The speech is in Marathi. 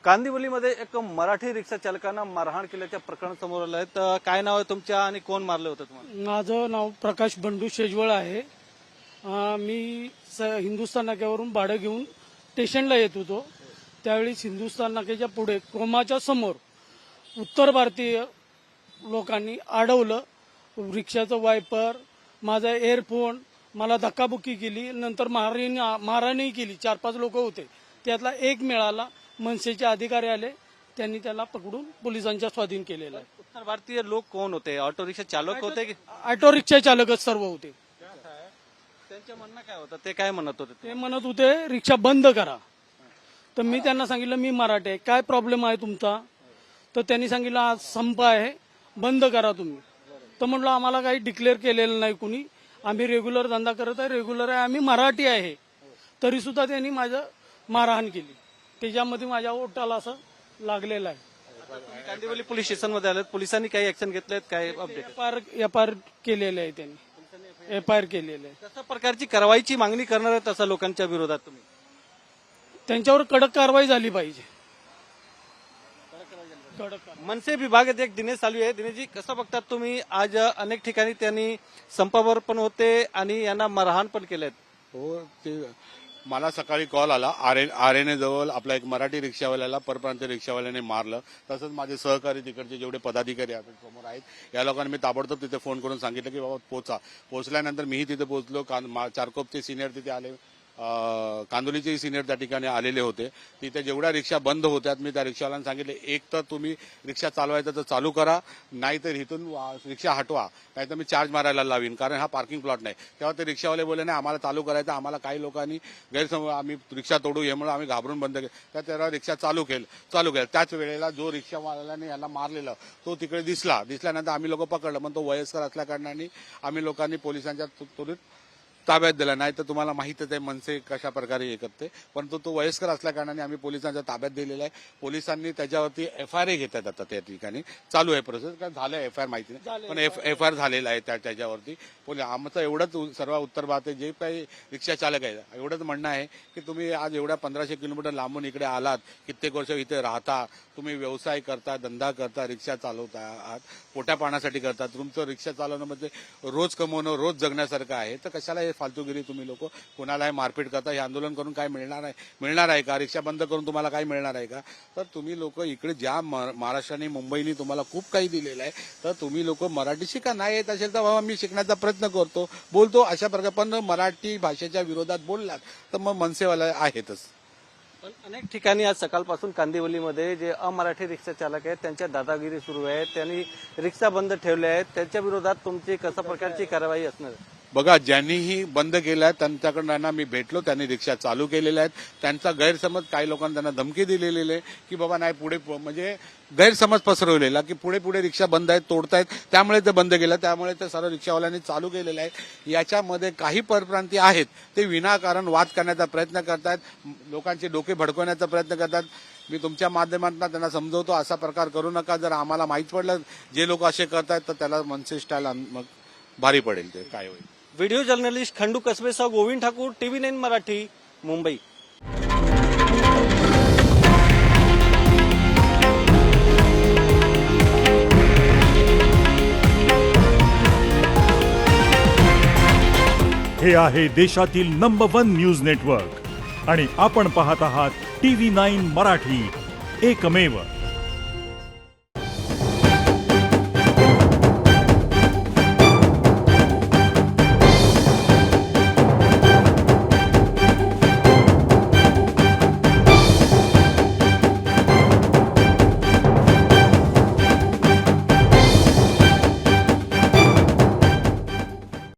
कांदिवलीमध्ये एक मराठी रिक्षा चालकांना मारहाण केल्याच्या प्रकरण समोर आलं आहे. तर काय नाव आहे तुमच्या आणि कोण मारलं होतं तुम्हाला? माझं नाव प्रकाश बंडू शेजवळ आहे. मी हिंदुस्थान नाक्यावरून भाडं घेऊन स्टेशनला येत होतो. त्यावेळी हिंदुस्थान नाक्याच्या पुढे क्रोमाच्या समोर उत्तर भारतीय लोकांनी अडवलं. रिक्षाचं वायपर, माझा एअरफोन, मला धक्काबुक्की केली. नंतर मारहाणही केली. 4-5 लोक होते, त्यातला एक मिळाला. मनसेचे अधिकारी आले, त्यांनी त्याला पकडून पोलिसांच्या स्वाधीन केलेलं आहे. उत्तर भारतीय लोक कोण होते? ऑटो रिक्षा चालक होते की ऑटो रिक्षा चालकच सर्व होते. त्यांचं म्हणणं काय होतं? ते काय म्हणत होते? ते म्हणत होते रिक्षा बंद करा. तर मी त्यांना सांगितलं मी मराठी आहे, काय प्रॉब्लेम आहे तुमचा? तर त्यांनी सांगितलं आज संप आहे, बंद करा तुम्ही. तर म्हटलं आम्हाला काही डिक्लेअर केलेलं नाही कुणी, आम्ही रेग्युलर धंदा करत आहे, रेग्युलर आहे, आम्ही मराठी आहे. तरी सुद्धा त्यांनी माझं मारहाण केली. त्याच्यामध्ये माझ्या ओठाला असं लागलेलं आहे. कांदिवली पोलीस स्टेशनमध्ये आले, पोलिसांनी काही ऍक्शन घेतलेत? काय अपडेट? एफआयआर केलेलं आहे त्यांनी, एफआयआर केलेलं आहे. कशा प्रकारची कारवाईची मागणी करणार आहेत असं लोकांच्या विरोधात तुम्ही? त्यांच्यावर कडक कारवाई झाली पाहिजे. कडक कारवाई. मनसे विभागात एक दिनेश चालू आहे. दिनेशजी, कसं बघतात तुम्ही? आज अनेक ठिकाणी त्यांनी संपावर पण होते आणि यांना मारहाण पण केलेत. हो, ते मला सकाळी कॉल आला. आरेने जवळ आपला एक मराठी रिक्षावाल्याला परप्रांतीय रिक्षावाल्याने मारलं. तसंच माझे सहकारी तिकडचे जेवढे पदाधिकारी आपल्या समोर आहेत या लोकांनी मी ताबडतोब तिथे फोन करून सांगितलं की बाबा पोचा. पोहोचल्यानंतर मीही तिथे पोहोचलो. चारकोपचे सिनियर तिथे आले, कांदोलीचे सिनियर त्या ठिकाणी आलेले होते. तिथे जेवढ्या रिक्षा बंद होत्या मी त्या रिक्षावाल्यांना सांगितले, एक तर तुम्ही रिक्षा चालवायचं तर चालू करा, नाहीतर इथून रिक्षा हटवा, नाहीतर मी चार्ज मारायला लावीन, कारण हा पार्किंग प्लॉट नाही. तेव्हा ते रिक्षावाले बोलले नाही आम्हाला चालू करायचं. आम्हाला काही लोकांनी गैरसमज आम्ही रिक्षा तोडू यामुळे आम्ही घाबरून बंद केलं. तर त्याला रिक्षा चालू केलं. त्याच वेळेला जो रिक्षावाल्याने याला मारलेला तो तिकडे दिसल्यानंतर आम्ही लोक पकडलं. पण तो वयस्कर असल्या कारणाने आम्ही लोकांनी पोलिसांच्या त्वरित ताब्यात दिला. नाही तर तुम्हाला माहितच आहे मनसे कशा प्रकारे हे करते. परंतु तो वयस्कर असल्या कारणाने आम्ही पोलिसांच्या ताब्यात दिलेला आहे. पोलिसांनी त्याच्यावरती एफआयआर घेतात आता. त्या ठिकाणी चालू आहे प्रोसेस. काय झालं एफआयआर माहिती नाही, पण एफआयआर झालेला आहे त्याच्यावरती. आमचं एवढंच सर्व उत्तर भारतीय जे काही रिक्षा चालक आहे एवढंच म्हणणं आहे की तुम्ही आज एवढ्या 1500 किलोमीटर लांबून इकडे आलात, कित्येक वर्ष इथे राहता, तुम्ही व्यवसाय करता, धंदा करता, रिक्षा चालवता आहात, पोट्या पाण्यासाठी करता. तुमचं रिक्षा चालवणं म्हणजे रोज कमवणं, रोज जगण्यासारखं आहे. तर कशाला हे फालतूगिरी तुम्ही लोक कोणालाही मारपीट करता? हे आंदोलन करून काय मिळणार आहे का? रिक्षा बंद करून तुम्हाला काय मिळणार आहे का? तर तुम्ही लोक इकडे ज्या महाराष्ट्राने मुंबईने तुम्हाला खूप काही दिलेलं आहे, तर तुम्ही लोक मराठी शिका. नाही येत असेल तर बाबा मी शिकण्याचा प्रयत्न करतो, बोलतो अशा प्रकारे. पण मराठी भाषेच्या विरोधात बोललात तर मग मनसेवाला आहेतच. पण अनेक ठिकाणी आज सकाळपासून कांदिवलीमध्ये जे अमराठी रिक्षा चालक आहेत त्यांच्या दादागिरी सुरू आहे. त्यांनी रिक्षा बंद ठेवल्या आहेत. त्यांच्या विरोधात तुमची कशा प्रकारची कारवाई असणार? बघा, ज्यांनीही बंद केल्या त्यांच्याकडनं मी भेटलो, त्यांनी रिक्षा चालू केलेल्या आहेत. त्यांचा गैरसमज काही लोकांनी त्यांना धमकी दिलेली आहे की बाबा नाही पुढे, म्हणजे गैरसमज पसरवलेला की पुढे रिक्षा बंद आहेत, तोडतायत, त्यामुळे ते बंद केलं. त्यामुळे ते सर्व रिक्षावाल्यांनी चालू केलेलं आहे. याच्यामध्ये काही परप्रांती आहेत ते विनाकारण वाद करण्याचा प्रयत्न करतात, लोकांचे डोके भडकवण्याचा प्रयत्न करतात. मी तुमच्या माध्यमातून त्यांना समजवतो असा प्रकार करू नका. जर आम्हाला माहीत पडलं जे लोक असे करतायत तर त्याला मनसे स्टाईल मग भारी पडेल. ते काय होईल? व्हिडिओ जर्नलिस्ट खंडू कसबेसह गोविंद ठाकूर, TV9 मराठी, मुंबई. हे आहे देशातील नंबर 1 न्यूज नेटवर्क आणि आपण पाहत आहात TV9 मराठी, एकमेव.